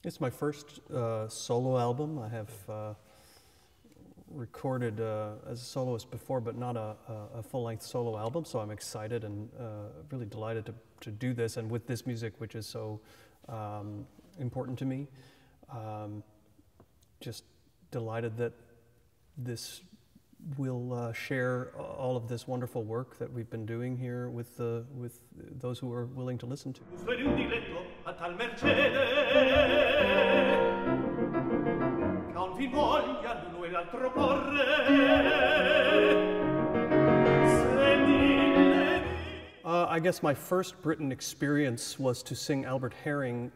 It's my first solo album. I have recorded as a soloist before, but not a full-length solo album, so I'm excited and really delighted to do this, and with this music, which is so important to me. Just delighted that this will share all of this wonderful work that we've been doing here with those who are willing to listen to. I guess my first Britten experience was to sing Albert Herring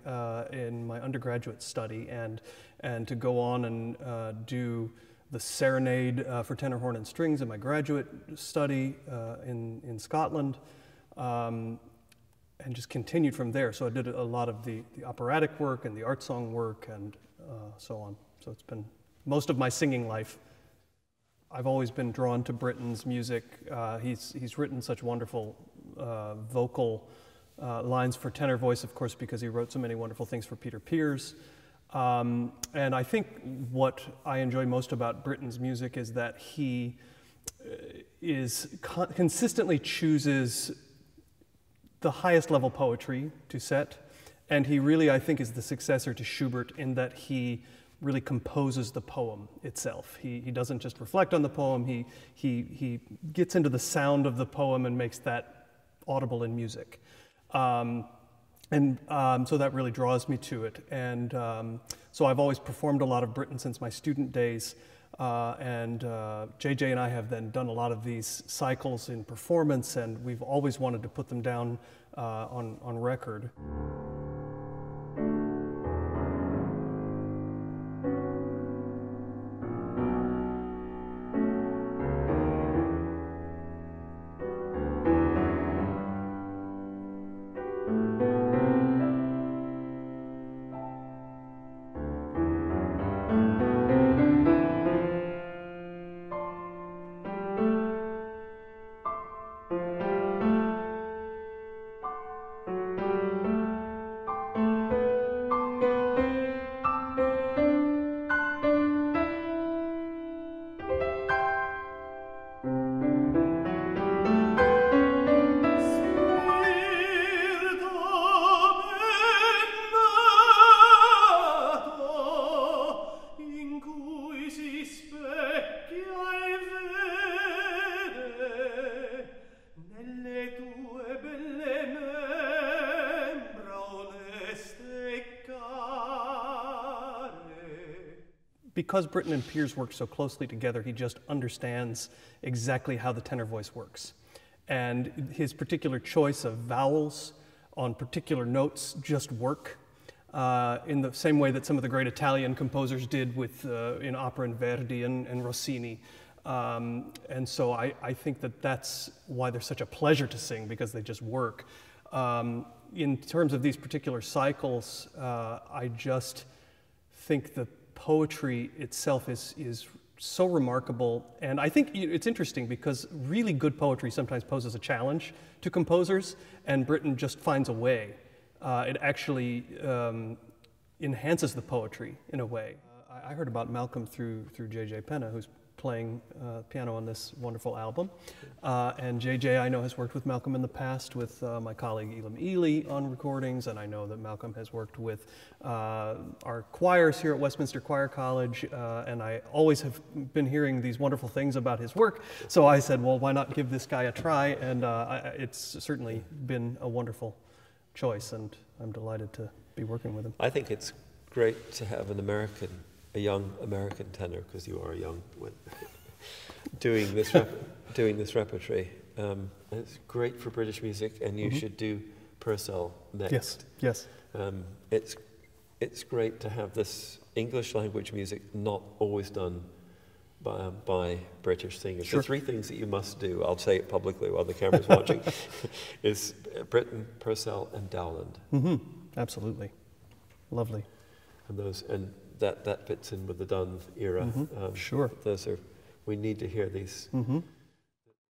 in my undergraduate study, and to go on and do the serenade for tenor, horn, and strings in my graduate study in Scotland, and just continued from there. So I did a lot of the operatic work and the art song work and so on. So it's been most of my singing life. I've always been drawn to Britten's music. He's written such wonderful vocal lines for tenor voice, of course, because he wrote so many wonderful things for Peter Pears. And I think what I enjoy most about Britten's music is that he consistently chooses the highest level poetry to set, and he really, I think, is the successor to Schubert in that he really composes the poem itself. He doesn't just reflect on the poem, he gets into the sound of the poem and makes that audible in music. So that really draws me to it. And so I've always performed a lot of Britten since my student days. And JJ and I have then done a lot of these cycles in performance, and we've always wanted to put them down on record. Because Britten and Pears work so closely together, he just understands exactly how the tenor voice works. And his particular choice of vowels on particular notes just work in the same way that some of the great Italian composers did with in opera and Verdi and Rossini. And so I think that that's why they're such a pleasure to sing, because they just work. In terms of these particular cycles, I just think the poetry itself is so remarkable, and I think it's interesting because really good poetry sometimes poses a challenge to composers, and Britten just finds a way. It actually enhances the poetry in a way. I heard about Malcolm through J.J. Penna, who's playing piano on this wonderful album. And JJ, I know, has worked with Malcolm in the past with my colleague Elam Ely on recordings, and I know that Malcolm has worked with our choirs here at Westminster Choir College, and I always have been hearing these wonderful things about his work, so I said, well, why not give this guy a try, and it's certainly been a wonderful choice, and I'm delighted to be working with him. I think it's great to have a young American tenor, because you are young, doing this repertory. It's great for British music, and you should do Purcell next. Yes. It's great to have this English language music not always done by British singers. Sure. The three things that you must do, I'll say it publicly while the camera's watching, is Britten, Purcell, and Dowland. Absolutely. Lovely. And that fits in with the Dunn era. Sure. We need to hear these